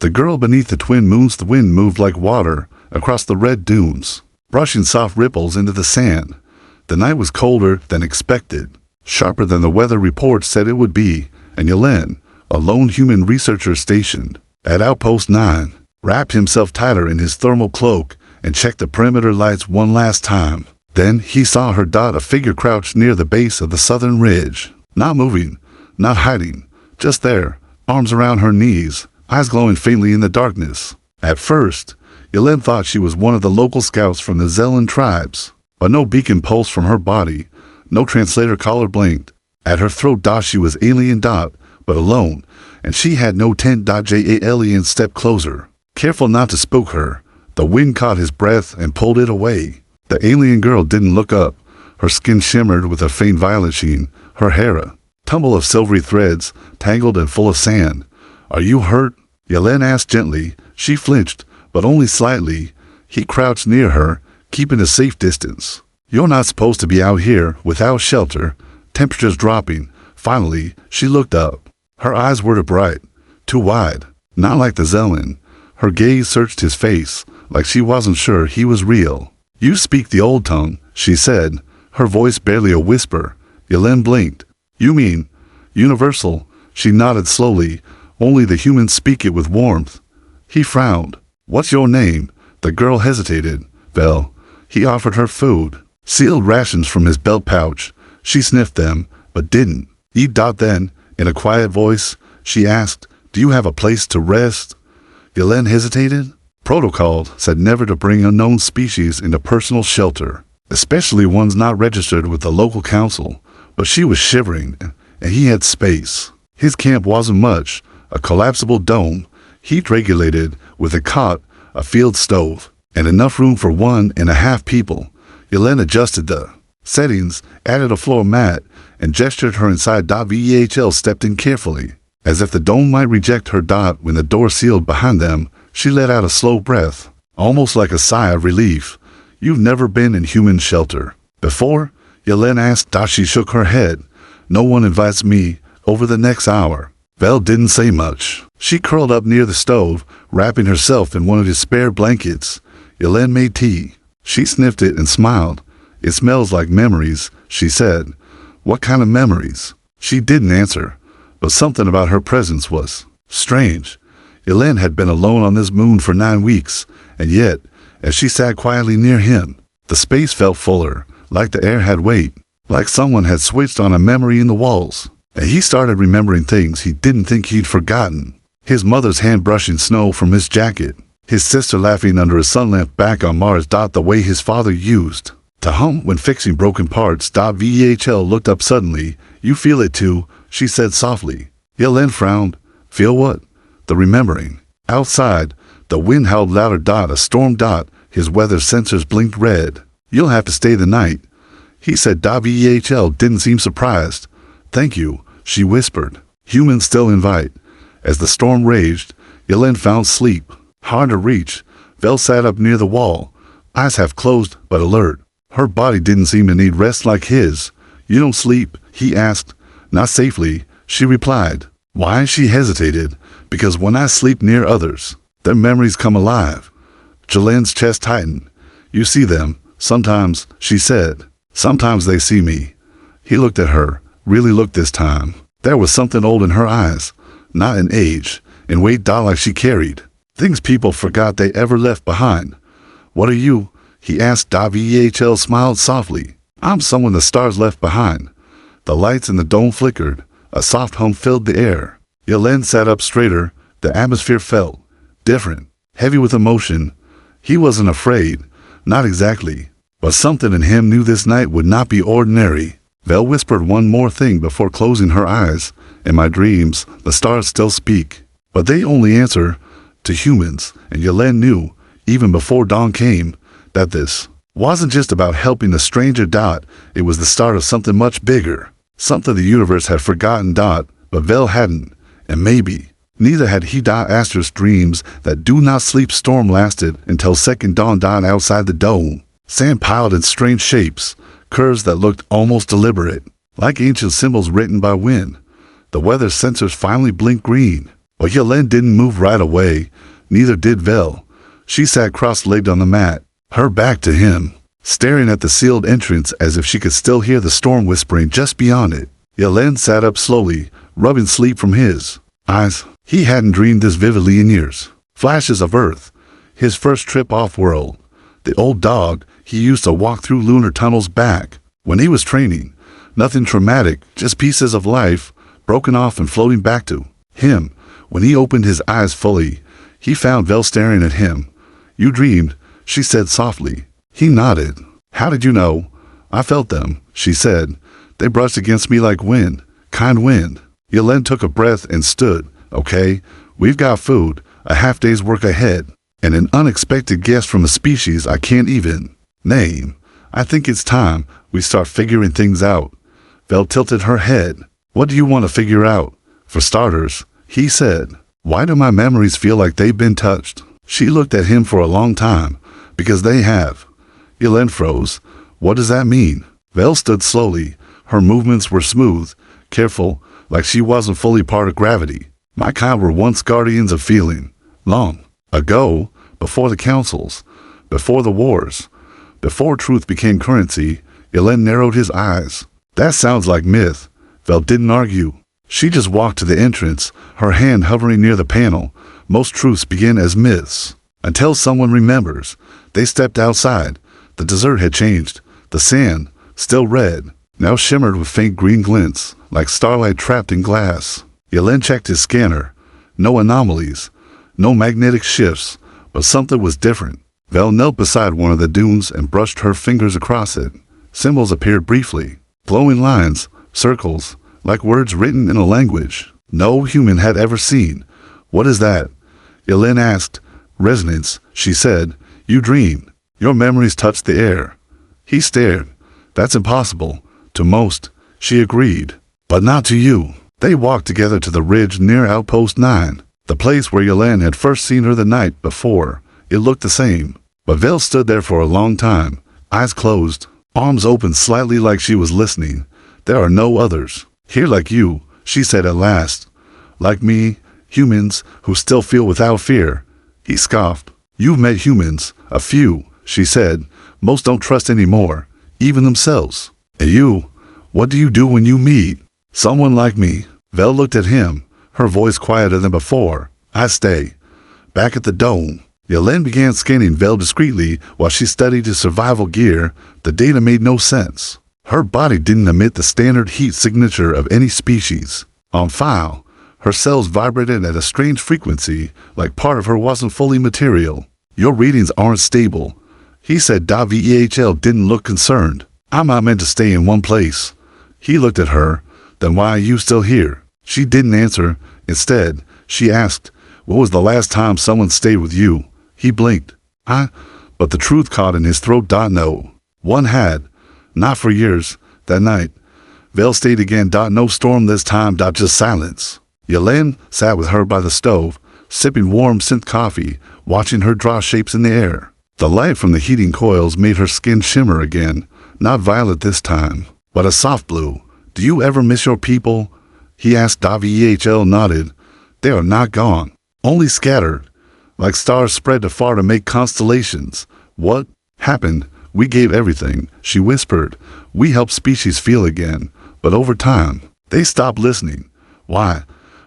The girl beneath the twin moons. The wind moved like water across the red dunes, brushing soft ripples into the sand. The night was colder than expected, sharper than the weather report said it would be, and Yelen, a lone human researcher stationed at Outpost 9, wrapped himself tighter in his thermal cloak and checked the perimeter lights one last time. Then he saw her dot, a figure crouched near the base of the southern ridge, not moving, not hiding, just there, arms around her knees, eyes glowing faintly in the darkness. At first, Yelen thought she was one of the local scouts from the Zelan tribes, but no beacon pulsed from her body, no translator collar blinked. At her throat she was alien, but alone, and she had no tent. Alien stepped closer, careful not to spook her. The wind caught his breath and pulled it away. The alien girl didn't look up. Her skin shimmered with a faint violet sheen, her hair a tumble of silvery threads, tangled and full of sand. "Are you hurt?" Yelen asked gently. She flinched, but only slightly. He crouched near her, keeping a safe distance. "You're not supposed to be out here without shelter." Temperatures dropping. Finally, she looked up. Her eyes were too bright, too wide, not like the Zelan. Her gaze searched his face, like she wasn't sure he was real. "You speak the old tongue," she said, her voice barely a whisper. Yelen blinked. "You mean universal?" She nodded slowly. "Only the humans speak it with warmth." He frowned. "What's your name?" The girl hesitated. "Vel." He offered her food, sealed rations from his belt pouch. She sniffed them, but didn't eat. Then, in a quiet voice, she asked, "Do you have a place to rest?" Yelen hesitated. Protocol said never to bring unknown species into personal shelter, especially ones not registered with the local council. But she was shivering, and he had space. His camp wasn't much, a collapsible dome, heat-regulated, with a cot, a field stove, and enough room for 1.5 people. Yelen adjusted the settings, added a floor mat, and gestured her inside. Vehl stepped in carefully, as if the dome might reject her. When the door sealed behind them, she let out a slow breath, almost like a sigh of relief. "You've never been in human shelter before?" Yelen asked. She shook her head. "No one invites me." Over the next hour, Vel didn't say much. She curled up near the stove, wrapping herself in one of his spare blankets. Yelen made tea. She sniffed it and smiled. "It smells like memories," she said. "What kind of memories?" She didn't answer, but something about her presence was strange. Yelen had been alone on this moon for 9 weeks, and yet, as she sat quietly near him, the space felt fuller, like the air had weight, like someone had switched on a memory in the walls. And he started remembering things he didn't think he'd forgotten. His mother's hand brushing snow from his jacket, his sister laughing under a sun lamp back on Mars. The way his father used to hum when fixing broken parts. Vehl looked up suddenly. "You feel it too," she said softly. Yelen frowned. "Feel what?" "The remembering." Outside, the wind howled louder. A storm. His weather sensors blinked red. "You'll have to stay the night," he said. Vehl didn't seem surprised. "Thank you," she whispered. "Humans still invite." As the storm raged, Yelen found sleep hard to reach. Vel sat up near the wall, eyes half closed but alert. Her body didn't seem to need rest like his. "You don't sleep?" he asked. "Not safely," she replied. Why? She hesitated. "Because when I sleep near others, their memories come alive." Yelen's chest tightened. "You see them sometimes," she said. "Sometimes they see me." He looked at her. Really looked this time. There was something old in her eyes, not in age, in weight. Like she carried things people forgot they ever left behind. "What are you?" he asked. Vehl smiled softly. "I'm someone the stars left behind." The lights in the dome flickered. A soft hum filled the air. Yelen sat up straighter. The atmosphere felt different, heavy with emotion. He wasn't afraid, not exactly, but something in him knew this night would not be ordinary. Vel whispered one more thing before closing her eyes. "In my dreams, the stars still speak, but they only answer to humans." And Yelen knew, even before dawn came, that this wasn't just about helping the stranger. It was the start of something much bigger, something the universe had forgotten. But Vel hadn't, and maybe neither had he. Astra's dreams that do not sleep storm lasted until second dawn. Outside the dome, sand piled in strange shapes, curves that looked almost deliberate, like ancient symbols written by wind. The weather sensors finally blinked green. But Yelena didn't move right away. Neither did Vel. She sat cross-legged on the mat, her back to him, staring at the sealed entrance as if she could still hear the storm whispering just beyond it. Yelena sat up slowly, rubbing sleep from his eyes. He hadn't dreamed this vividly in years. Flashes of Earth, his first trip off-world, the old dog he used to walk through lunar tunnels back when he was training. Nothing traumatic, just pieces of life, broken off and floating back to him. When he opened his eyes fully, he found Vel staring at him. "You dreamed," she said softly. He nodded. "How did you know?" "I felt them," she said. "They brushed against me like wind, kind wind." Yelena took a breath and stood. "Okay, we've got food, a half day's work ahead, and an unexpected guest from a species I can't even name. I think it's time we start figuring things out." Vel tilted her head. "What do you want to figure out?" "For starters," he said, "why do my memories feel like they've been touched?" She looked at him for a long time. "Because they have." Yelena froze. "What does that mean?" Vel stood slowly. Her movements were smooth, careful, like she wasn't fully part of gravity. "My kind were once guardians of feeling. Long ago, before the councils, before the wars, before truth became currency." Yelena narrowed his eyes. "That sounds like myth." Vel didn't argue. She just walked to the entrance, her hand hovering near the panel. Most truths begin as myths. Until someone remembers. They stepped outside. The desert had changed. The sand, still red, now shimmered with faint green glints, like starlight trapped in glass. Yelena checked his scanner. No anomalies, no magnetic shifts, but something was different. Vel knelt beside one of the dunes and brushed her fingers across it. Symbols appeared briefly. Glowing lines, circles, like words written in a language no human had ever seen. "What is that?" Yelena asked. "Resonance," she said. "You dreamed. Your memories touched the air." He stared. "That's impossible. To most," she agreed. "But not to you." They walked together to the ridge near Outpost 9, the place where Yelena had first seen her the night before. It looked the same. But Vel stood there for a long time, eyes closed, arms open slightly like she was listening. "There are no others here like you," she said at last. "Like me, humans who still feel without fear." He scoffed. "You've met humans, a few," she said. "Most don't trust anymore, even themselves. And you, what do you do when you meet someone like me?" Vel looked at him, her voice quieter than before. "I stay. Back at the dome." Yelena began scanning Vel discreetly while she studied his survival gear. The data made no sense. Her body didn't emit the standard heat signature of any species. On file, her cells vibrated at a strange frequency, like part of her wasn't fully material. "Your readings aren't stable," he said. VEHL didn't look concerned. "I'm not meant to stay in one place." He looked at her. "Then why are you still here?" She didn't answer. Instead, she asked, "What was the last time someone stayed with you?" He blinked. But the truth caught in his throat. "No. One had. Not for years. That night." Vel stayed again. "No storm this time. Just silence." Yelena sat with her by the stove, sipping warm synth coffee, watching her draw shapes in the air. The light from the heating coils made her skin shimmer again, not violet this time, but a soft blue. "Do you ever miss your people?" he asked. VEHL nodded. "They are not gone, only scattered, like stars spread afar to make constellations." "What happened?" "We gave everything," she whispered. "We helped species feel again, but over time, they stopped listening." "Why?"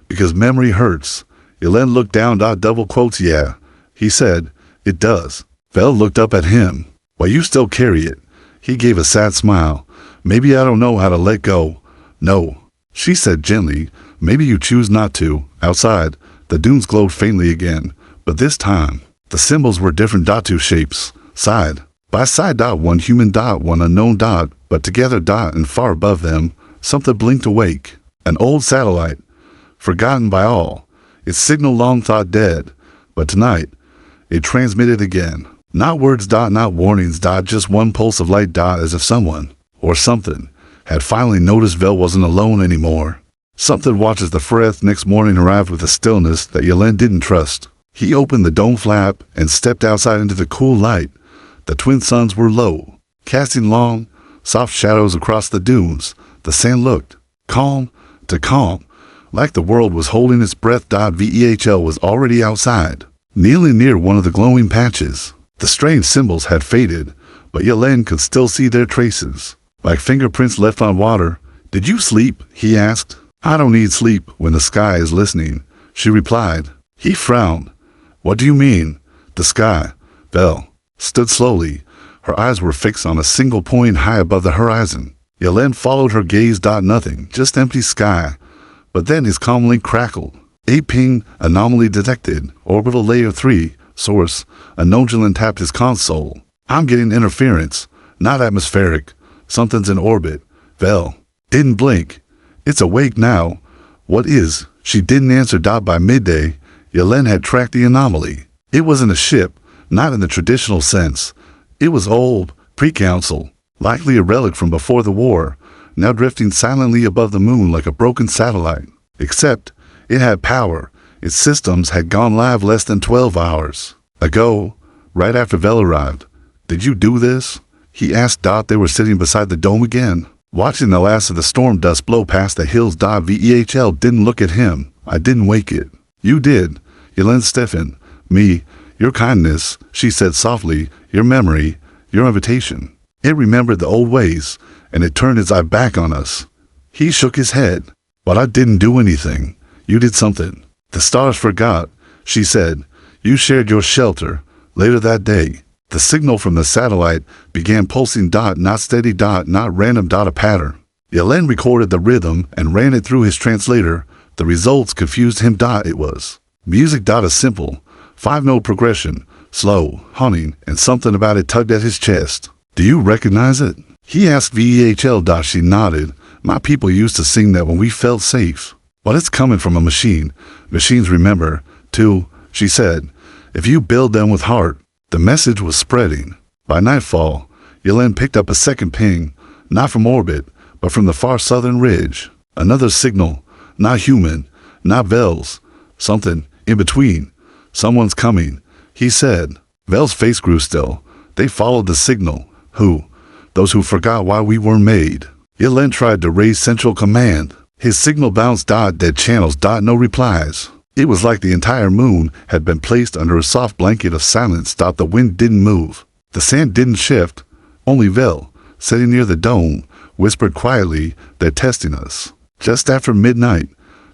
"Because memory hurts." Yelena looked down. Double quotes. "Yeah," he said. "It does." Vel looked up at him. "Well, you still carry it." He gave a sad smile. "Maybe I don't know how to let go." "No," she said gently. "Maybe you choose not to." Outside, the dunes glowed faintly again, but this time, the symbols were different. Two shapes, side by side. One human. One unknown. But together. And far above them, something blinked awake. An old satellite, forgotten by all, its signal long thought dead. But tonight, it transmitted again. Not words. Not warnings. Just one pulse of light. As if someone, or something, had finally noticed Vel wasn't alone anymore. Something watches the Freth next morning arrived with a stillness that Yelena didn't trust. He opened the dome flap and stepped outside into the cool light. The twin suns were low, casting long, soft shadows across the dunes. The sand looked calm to calm, like the world was holding its breath. VEHL was already outside, kneeling near one of the glowing patches. The strange symbols had faded, but Yelen could still see their traces, like fingerprints left on water. "Did you sleep?" he asked. "I don't need sleep when the sky is listening," she replied. He frowned. "What do you mean?" "The sky." Vel stood slowly. Her eyes were fixed on a single point high above the horizon. Yelen followed her gaze. "Nothing, just empty sky." But then his comm link crackled. "A ping, anomaly detected, orbital layer 3, source." A nodulin tapped his console. "I'm getting interference, not atmospheric. Something's in orbit." Vel didn't blink. "It's awake now." "What is?" She didn't answer. By midday, Yelen had tracked the anomaly. It wasn't a ship, not in the traditional sense. It was old, pre-council, likely a relic from before the war, now drifting silently above the moon like a broken satellite. Except, it had power. Its systems had gone live less than 12 hours ago, right after Vel arrived. "Did you do this?" he asked. They were sitting beside the dome again, watching the last of the storm dust blow past the hills. VEHL didn't look at him. "I didn't wake it." "You did." Yelen stiffened. "Me, your kindness," she said softly, "your memory, your invitation. It remembered the old ways, and it turned its eye back on us." He shook his head. "But I didn't do anything. You did something." "The stars forgot," she said. "You shared your shelter." Later that day, the signal from the satellite began pulsing. Not steady. Not random. A pattern. Yelen recorded the rhythm and ran it through his translator. The results confused him. It was music. A simple 5-note progression, slow, haunting, and something about it tugged at his chest. "Do you recognize it?" he asked VEHL. She nodded. "My people used to sing that when we felt safe." "But it's coming from a machine. Machines remember, too," she said, "if you build them with heart." The message was spreading. By nightfall, Yelen picked up a second ping, not from orbit, but from the far southern ridge. Another signal, not human, not Vel's, something in between. "Someone's coming," he said. Vel's face grew still. "They followed the signal." "Who?" "Those who forgot why we were made." Yelen tried to raise central command. His signal bounced. Dead channels. No replies. It was like the entire moon had been placed under a soft blanket of silence. The wind didn't move. The sand didn't shift. Only Vel, sitting near the dome, whispered quietly, "They're testing us." Just after midnight,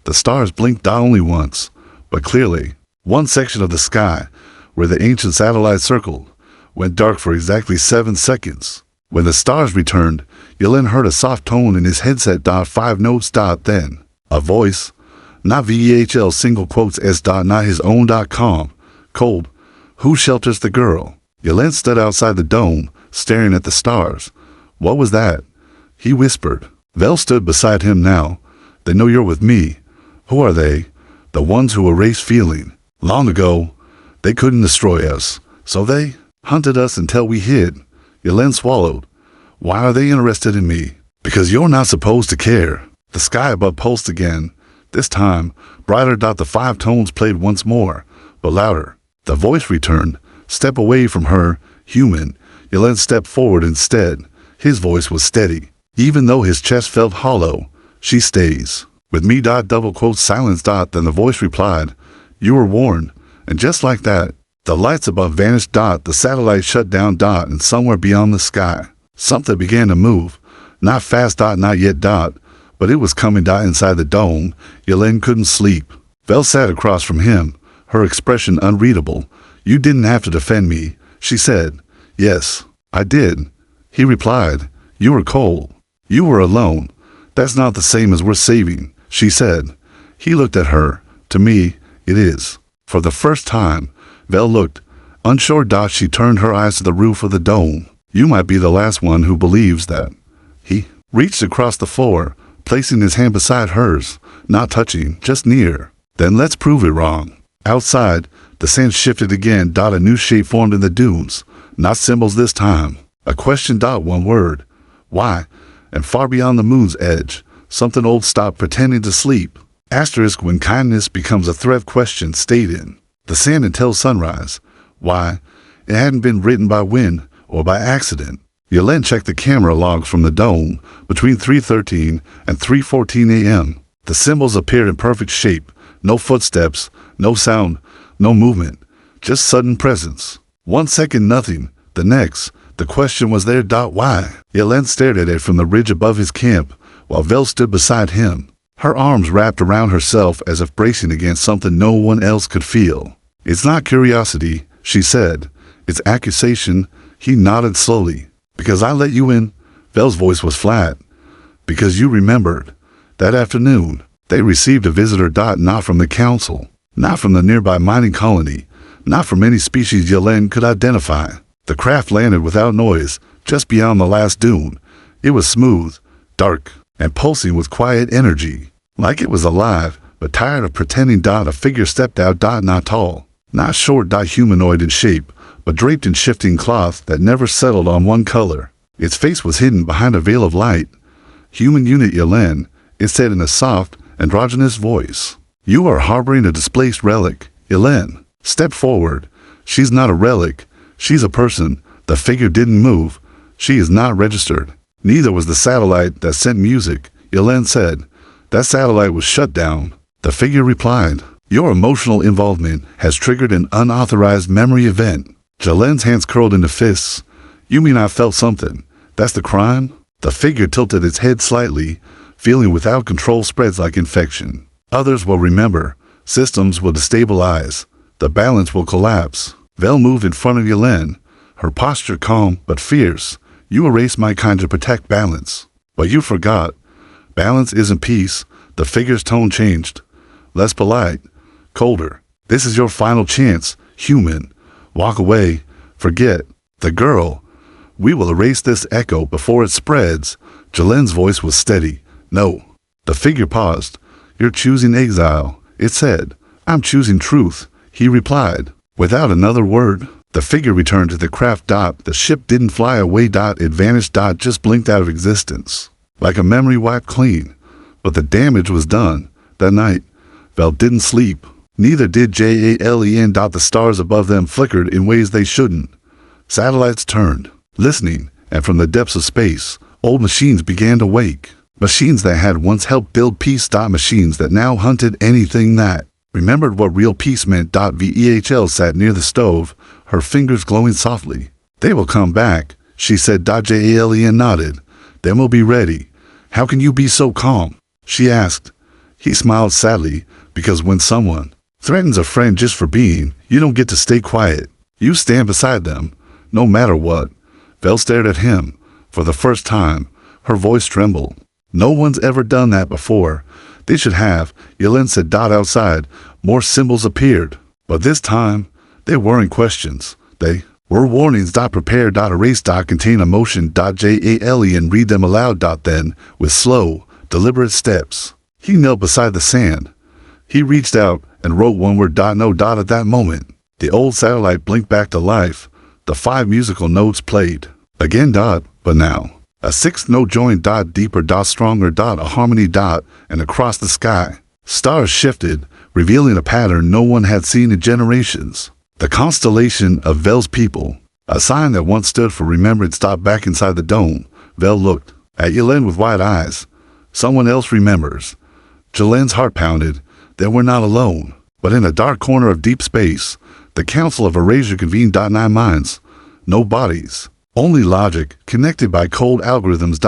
the stars blinked. Only once, but clearly. One section of the sky, where the ancient satellite circled, went dark for exactly 7 seconds. When the stars returned, Yelen heard a soft tone in his headset. 5 notes. Then a voice, not VEHL single quotes S. Not his own. Calm, cold. "Who shelters the girl?" Yelen stood outside the dome, staring at the stars. "What was that?" he whispered. Vel stood beside him now. "They know you're with me." "Who are they?" "The ones who erased feeling. Long ago, they couldn't destroy us, so they hunted us until we hid." Yelen swallowed. "Why are they interested in me?" "Because you're not supposed to care." The sky above pulsed again. This time, brighter. The 5 tones played once more, but louder. The voice returned. "Step away from her, human." Yelen stepped forward instead. His voice was steady, even though his chest felt hollow. "She stays with me. Double quote silence. Then the voice replied, "You were warned." And just like that, the lights above vanished. The satellite shut down. And somewhere beyond the sky, something began to move. Not fast. Not yet. But it was coming. Inside the dome, Yelen couldn't sleep. Vel sat across from him, her expression unreadable. "You didn't have to defend me," she said. "Yes, I did," he replied. "You were cold. You were alone. That's not the same as we're saving," she said. He looked at her. "To me, it is." For the first time, Vel looked unsure. She turned her eyes to the roof of the dome. "You might be the last one who believes that." He reached across the floor, placing his hand beside hers, not touching, just near. "Then let's prove it wrong." Outside, the sand shifted again. A new shape formed in the dunes. Not symbols this time. A question. One word. "Why?" And far beyond the moon's edge, something old stopped pretending to sleep. Asterisk. When kindness becomes a threat. Question stayed in the sand until sunrise. Why? It hadn't been written by wind or by accident. Yelen checked the camera logs from the dome between 3:13 and 3:14 a.m. The symbols appeared in perfect shape. No footsteps, no sound, no movement. Just sudden presence. 1 second nothing. The next, the question was there. Why? Yelen stared at it from the ridge above his camp, while Vel stood beside him. Her arms wrapped around herself as if bracing against something no one else could feel. It's not curiosity, she said. It's accusation. He nodded slowly. Because I let you in. Vel's voice was flat. Because you remembered. That afternoon, they received a visitor. Not from the council. Not from the nearby mining colony. Not from any species Yelen could identify. The craft landed without noise, just beyond the last dune. It was smooth, dark, and pulsing with quiet energy. Like it was alive, but tired of pretending. A figure stepped out. Not tall, not short. Humanoid in shape, but draped in shifting cloth that never settled on one color. Its face was hidden behind a veil of light. Human unit Yelen, it said in a soft, androgynous voice. You are harboring a displaced relic. Yelen, step forward. She's not a relic. She's a person. The figure didn't move. She is not registered. Neither was the satellite that sent music. Yelen said. That satellite was shut down. The figure replied. Your emotional involvement has triggered an unauthorized memory event. Yelen's hands curled into fists. You mean I felt something? That's the crime? The figure tilted its head slightly. Feeling without control spreads like infection. Others will remember. Systems will destabilize. The balance will collapse. Vel moved in front of Yelen, her posture calm but fierce. You erased my kind to protect balance. But you forgot. Balance isn't peace. The figure's tone changed. Less polite. Colder. This is your final chance, human. Walk away. Forget. The girl. We will erase this echo before it spreads. Yelen's voice was steady. No. The figure paused. You're choosing exile, it said. I'm choosing truth, he replied. Without another word, the figure returned to the craft. The ship didn't fly away. It vanished. Just blinked out of existence. Like a memory wiped clean. But the damage was done. That night, Vel didn't sleep. Neither did Jalen. The stars above them flickered in ways they shouldn't. Satellites turned, listening, and from the depths of space, old machines began to wake. Machines that had once helped build peace. Machines that now hunted anything that remembered what real peace meant. Vel sat near the stove, her fingers glowing softly. They will come back, she said. Jalen nodded. Then we'll be ready. How can you be so calm? She asked. He smiled sadly, because when someone threatens a friend just for being, you don't get to stay quiet. You stand beside them, no matter what. Vel stared at him. For the first time, her voice trembled. No one's ever done that before. They should have, Yelen said. Outside, more symbols appeared. But this time, they weren't questions. They were warnings. Prepare. Erase. Contain emotion. Jalen read them aloud. Then, with slow, deliberate steps, he knelt beside the sand. He reached out and wrote one word. No. At that moment, the old satellite blinked back to life. The 5 musical notes played. Again. But now. A 6th note joined. Deeper. Stronger. A harmony. And across the sky, stars shifted, revealing a pattern no one had seen in generations. The constellation of Vel's people, a sign that once stood for remembrance. Back inside the dome, Vel looked at Yelen with wide eyes. Someone else remembers. Yelen's heart pounded. They were not alone. But in a dark corner of deep space, the Council of Erasure convened. 9 minds. No bodies. Only logic, connected by cold algorithms.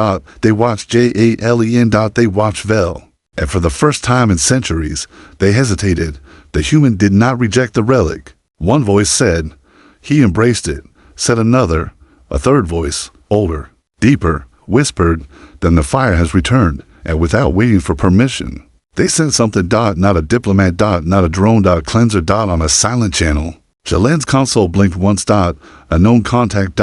They watched Jalen. They watched Vel. And for the first time in centuries, they hesitated. The human did not reject the relic. One voice said, he embraced it. Said another. A third voice, older, deeper, whispered, then the fire has returned, and without waiting for permission. They sent something. Not a diplomat. Not a drone. Cleanser. On a silent channel. Yelen's console blinked once. Unknown contact.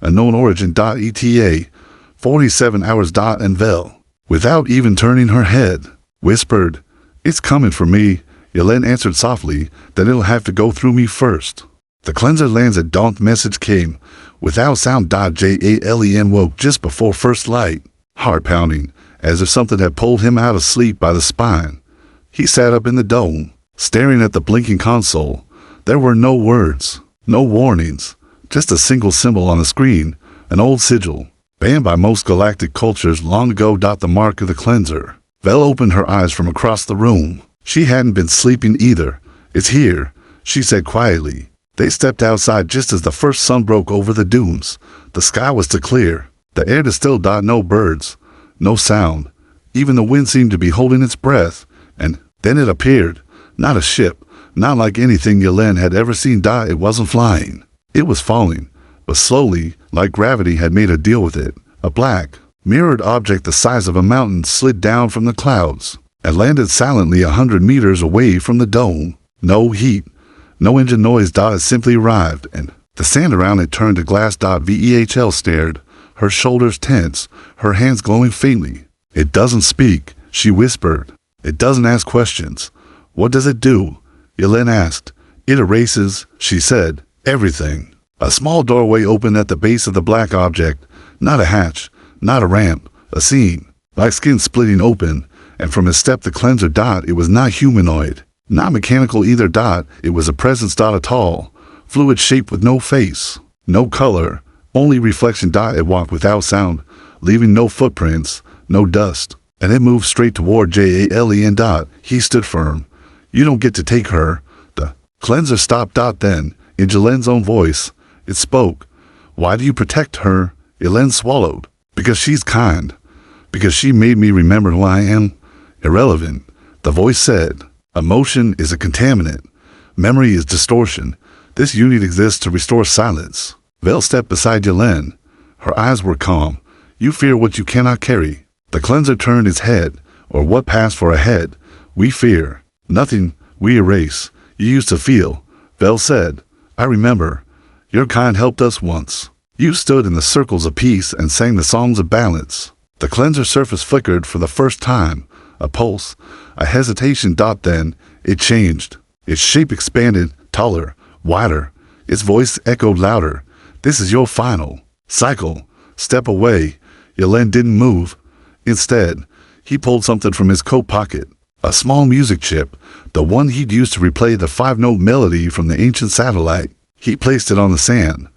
Unknown origin. ETA. 47 hours. And Vel, without even turning her head, whispered, it's coming for me. Yelen answered softly, then it'll have to go through me first. The cleanser lands at dawn. Message came. Without sound. Jalen woke just before first light, heart pounding, as if something had pulled him out of sleep by the spine. He sat up in the dome, staring at the blinking console. There were no words, no warnings, just a single symbol on the screen, an old sigil, banned by most galactic cultures long ago. The mark of the cleanser. Vel opened her eyes from across the room. She hadn't been sleeping either. "It's here," she said quietly. They stepped outside just as the first sun broke over the dunes. The sky was still clear. The air was still no birds, no sound. Even the wind seemed to be holding its breath. And then it appeared. Not a ship, not like anything Yelena had ever seen. It wasn't flying. It was falling, but slowly, like gravity had made a deal with it. A black, mirrored object the size of a mountain slid down from the clouds and landed silently 100 meters away from the dome. No heat, no engine noise. It simply arrived, and the sand around it turned to glass. Vehl stared, her shoulders tense, her hands glowing faintly. "It doesn't speak," she whispered. "It doesn't ask questions." "What does it do?" Yelena asked. "It erases," she said, "everything." A small doorway opened at the base of the black object. Not a hatch, not a ramp, a scene. Black skin splitting open, and from his step the cleanser. It was not humanoid, not mechanical either. It was a presence. A tall, fluid shape with no face, no color, only reflection. It walked without sound, leaving no footprints, no dust, and it moved straight toward Jalen. He stood firm. "You don't get to take her." The cleanser stopped. Then, in Jelena's own voice, it spoke. "Why do you protect her?" Yelena swallowed. "Because she's kind. Because she made me remember who I am." "Irrelevant," the voice said. "Emotion is a contaminant. Memory is distortion. This unit exists to restore silence." Vel stepped beside Yelena. Her eyes were calm. "You fear what you cannot carry." The cleanser turned his head, or what passed for a head. "We fear. Nothing. We erase. You used to feel," Vel said. "I remember. Your kind helped us once. You stood in the circles of peace and sang the songs of balance." The cleanser surface flickered for the first time. A pulse, a hesitation. Then it changed. Its shape expanded, taller, wider. Its voice echoed louder. "This is your final cycle. Step away." Yelena didn't move. Instead, he pulled something from his coat pocket. A small music chip, the one he'd used to replay the 5-note melody from the ancient satellite. He placed it on the sand.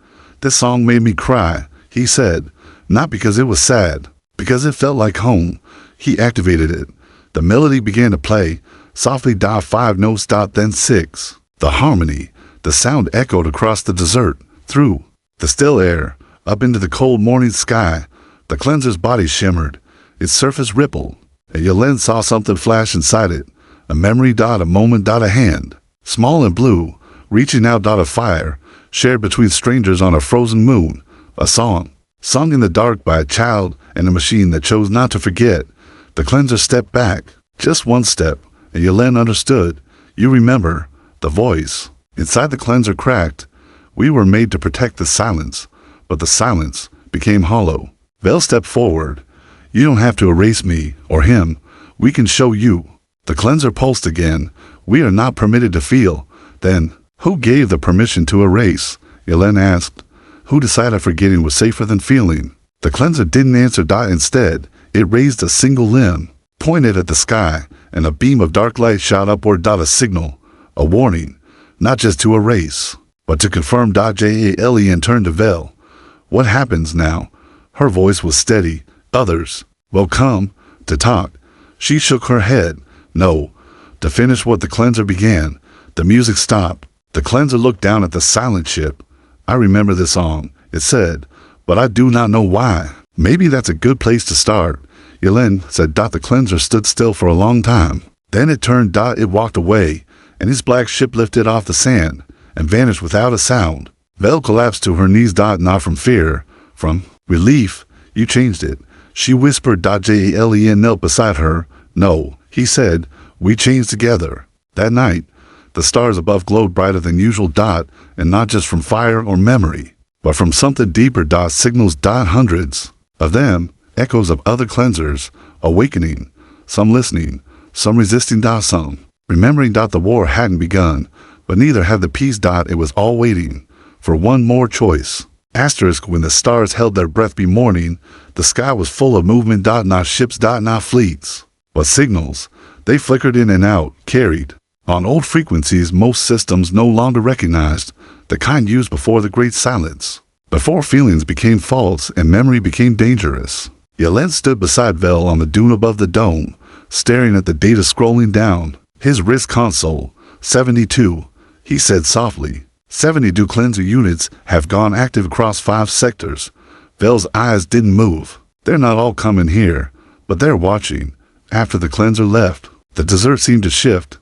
"This song made me cry," he said. "Not because it was sad, because it felt like home." He activated it. The melody began to play, softly. 5 notes. Then 6. The harmony, the sound echoed across the desert, through the still air, up into the cold morning sky. The cleanser's body shimmered. Its surface rippled, and Yelena saw something flash inside it. A memory. A moment. A hand, small and blue, reaching out. A fire, shared between strangers on a frozen moon. A song, sung in the dark by a child and a machine that chose not to forget. The cleanser stepped back, just one step, and Yelena understood. "You remember." The voice inside the cleanser cracked. "We were made to protect the silence," but the silence became hollow. Vel stepped forward. "You don't have to erase me, or him. We can show you." The cleanser pulsed again. "We are not permitted to feel." Then, "Who gave the permission to erase?" Yelena asked. "Who decided forgetting was safer than feeling?" The cleanser didn't answer. Instead, it raised a single limb, pointed at the sky, and a beam of dark light shot upward. A signal, a warning, not just to erase, but to confirm. Jalen turned to Vel. "What happens now?" Her voice was steady. "Others will come to talk." She shook her head. "No." To finish what the cleanser began. The music stopped. The cleanser looked down at the silent ship. "I remember this song," it said, "but I do not know why." "Maybe that's a good place to start," Yelena said. The cleanser stood still for a long time. Then it turned. It walked away, and his black ship lifted off the sand and vanished without a sound. Vel collapsed to her knees. Not from fear, from relief. "You changed it," she whispered. Jalen knelt beside her. "No," he said, "we changed together." That night, the stars above glowed brighter than usual. And not just from fire or memory, but from something deeper. Signals. Hundreds of them, echoes of other cleansers, awakening, some listening, some resisting. Some remembering. The war hadn't begun, but neither had the peace. It was all waiting for one more choice. Asterisk. When the stars held their breath be morning, the sky was full of movement. Not ships. Not fleets, but signals. They flickered in and out, carried on old frequencies most systems no longer recognized, the kind used before the Great Silence, before feelings became false and memory became dangerous. Yelena stood beside Vel on the dune above the dome, staring at the data scrolling down. His wrist console. 72. He said softly. 72 cleanser units have gone active across 5 sectors. Vel's eyes didn't move. They're not all coming here, but they're watching. After the cleanser left, the desert seemed to shift.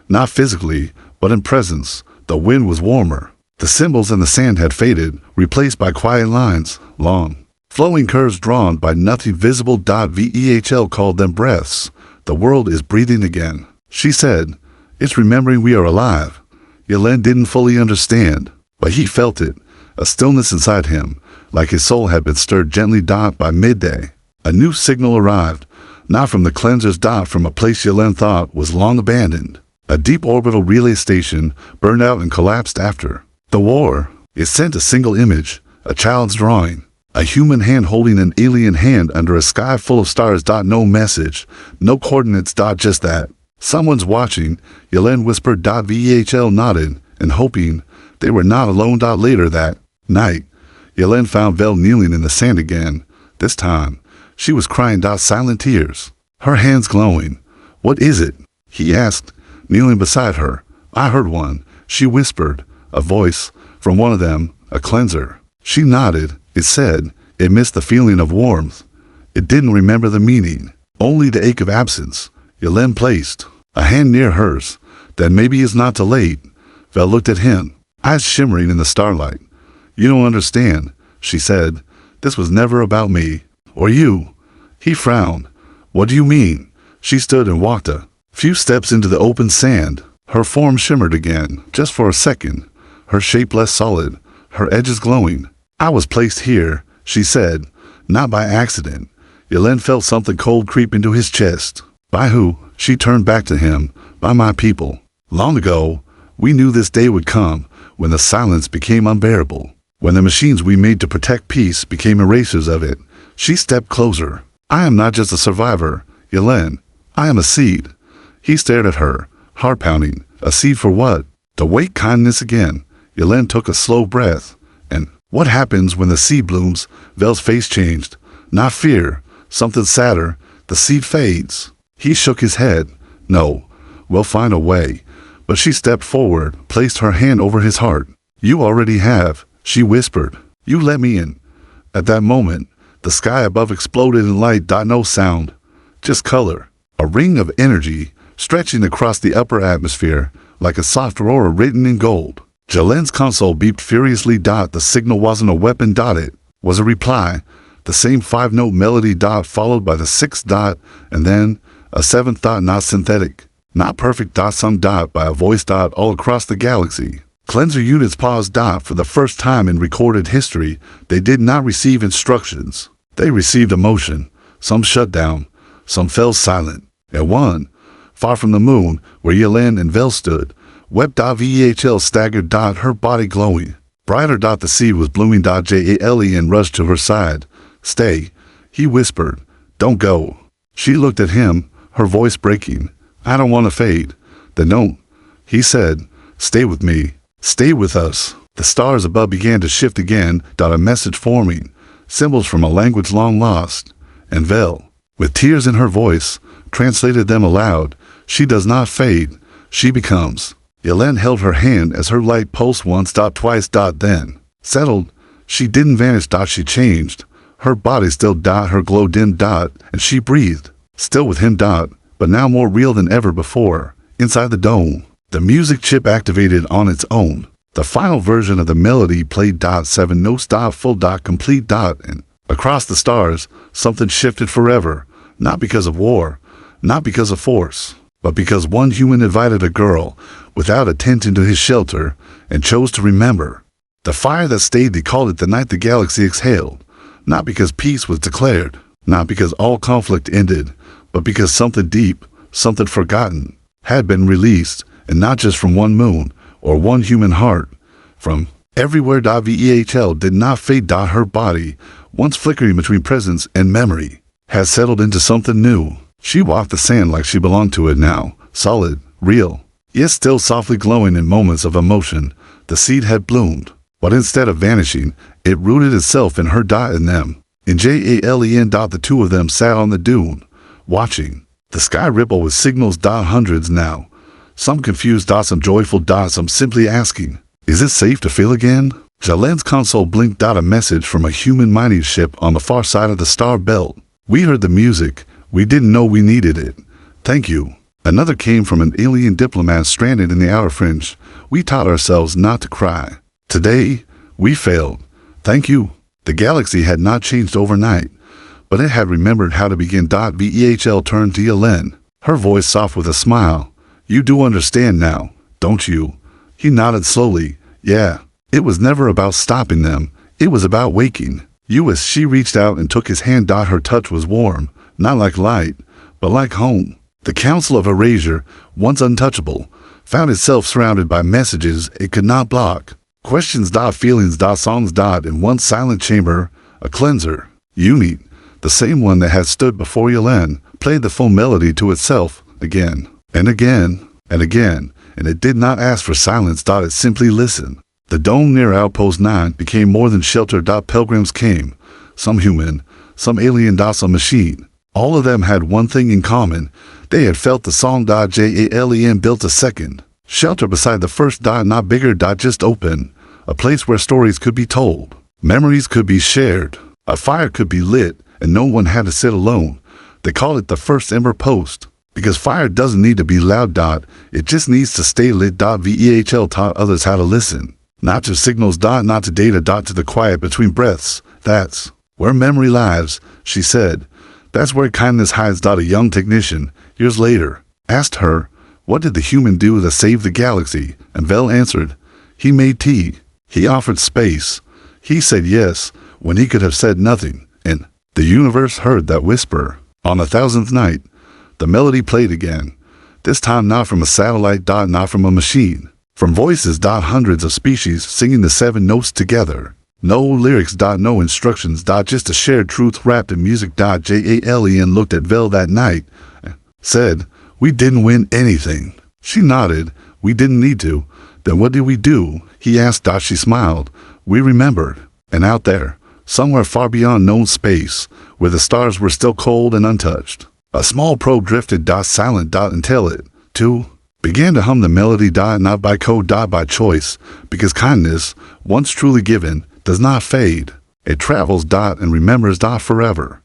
Not physically, but in presence. The wind was warmer. The symbols in the sand had faded, replaced by quiet lines, long, flowing curves drawn by nothing visible. VEHL called them breaths. The world is breathing again. She said, it's remembering we are alive. Yelen didn't fully understand, but he felt it, a stillness inside him, like his soul had been stirred gently. By midday, a new signal arrived, not from the cleansers. From a place Yelen thought was long abandoned. A deep orbital relay station burned out and collapsed after the war. It sent a single image, a child's drawing, a human hand holding an alien hand under a sky full of stars. No message, no coordinates. Just that someone's watching. Yelen whispered. VEHL nodded, and hoping they were not alone. Later that night, Yelen found Vel kneeling in the sand again. This time, she was crying. Silent tears, her hands glowing. What is it? He asked, kneeling beside her. I heard one, she whispered, a voice from one of them, a cleanser. She nodded. It said, it missed the feeling of warmth. It didn't remember the meaning, only the ache of absence. Yelen placed a hand near hers. Then maybe it's not too late. Vel looked at him, eyes shimmering in the starlight. You don't understand, she said. This was never about me, or you. He frowned. What do you mean? She stood and walked a few steps into the open sand. Her form shimmered again, just for a second, her shape less solid, her edges glowing. I was placed here, she said, not by accident. Yelen felt something cold creep into his chest. By who? She turned back to him. By my people. Long ago, we knew this day would come, when the silence became unbearable, when the machines we made to protect peace became erasers of it. She stepped closer. I am not just a survivor, Yelen. I am a seed. He stared at her, heart pounding. A seed for what? To wake kindness again. Yelen took a slow breath. And what happens when the seed blooms? Vel's face changed. Not fear, something sadder. The seed fades. He shook his head. No, we'll find a way. But she stepped forward, placed her hand over his heart. You already have, she whispered. You let me in. At that moment, the sky above exploded in light. No sound, just color. A ring of energy stretching across the upper atmosphere, like a soft aurora written in gold. Yelen's console beeped furiously. The signal wasn't a weapon. It was a reply. The same 5-note melody. Followed by the 6th. And then a 7th. Not synthetic, not perfect. Sung. By a voice. All across the galaxy. Cleanser units paused. For the first time in recorded history, they did not receive instructions. They received emotion. Some shut down, some fell silent. And one, far from the moon, where Yelen and Vel stood, wept. VEHL staggered. Her body glowing brighter. The seed was blooming. Jalen rushed to her side. Stay, he whispered. Don't go. She looked at him, her voice breaking. I don't want to fade. Then don't, he said. Stay with me. Stay with us. The stars above began to shift again. A message forming, symbols from a language long lost. And Vel, with tears in her voice, translated them aloud. She does not fade, she becomes. Yelen held her hand as her light pulsed once. Twice. Then settled. She didn't vanish. She changed. Her body still. Her glow dimmed. And she breathed, still with him. But now more real than ever before. Inside the dome, the music chip activated on its own. The final version of the melody played. 7 notes. Full. Complete. And across the stars, something shifted forever. Not because of war, not because of force, but because one human invited a girl without a tent into his shelter and chose to remember. The fire that stayed. They called it the night the galaxy exhaled. Not because peace was declared, not because all conflict ended, but because something deep, something forgotten, had been released, and not just from one moon or one human heart, from everywhere. VEHL did not fade. Her body, once flickering between presence and memory, had settled into something new. She walked the sand like she belonged to it now, solid, real, yet still softly glowing in moments of emotion. The seed had bloomed, but instead of vanishing, it rooted itself in her. In them. In Jalen. The two of them sat on the dune, watching. The sky rippled with signals. Hundreds now. Some confused. Some joyful. Some simply asking, is it safe to feel again? Jalen's console blinked. A message from a human mining ship on the far side of the star belt. We heard the music. We didn't know we needed it. Thank you. Another came from an alien diplomat stranded in the outer fringe. We taught ourselves not to cry. Today, we failed. Thank you. The galaxy had not changed overnight, but it had remembered how to begin. Vehl turned to Yelen, her voice soft with a smile. You do understand now, don't you? He nodded slowly. Yeah. It was never about stopping them. It was about waking. As she reached out and took his hand. Her touch was warm, not like light, but like home. The Council of Erasure, once untouchable, found itself surrounded by messages it could not block. Questions. Feelings. Songs. In one silent chamber, a cleanser. Unit, the same one that had stood before Yelen, played the full melody to itself again and again and again, and it did not ask for silence. It simply listened. The dome near Outpost 9 became more than shelter. Pilgrims came, some human, some alien. Some machine. All of them had one thing in common. They had felt the song. Jan built a second shelter beside the first. Not bigger. Just open. A place where stories could be told. Memories could be shared. A fire could be lit, and no one had to sit alone. They call it the first ember post. Because fire doesn't need to be loud. It just needs to stay lit. Vehl taught others how to listen. Not to signals. Not to data. To the quiet between breaths. That's where memory lives, she said. That's where kindness hides. A young technician, years later, asked her, what did the human do to save the galaxy? And Vehl answered, he made tea. He offered space. He said yes, when he could have said nothing. And the universe heard that whisper. On the 1000th night, the melody played again. This time not from a satellite. Not from a machine. From voices. Hundreds of species singing the 7 notes together. No lyrics. No instructions. Just a shared truth wrapped in music. Jalen looked at Vehl that night and said, we didn't win anything. She nodded. We didn't need to. Then what did we do? He asked. She smiled. We remembered. And out there, somewhere far beyond known space, where the stars were still cold and untouched, a small probe drifted. Silent. Until it, too, began to hum the melody. Not by code. By choice. Because kindness, once truly given, does not fade. It travels. And remembers. Forever.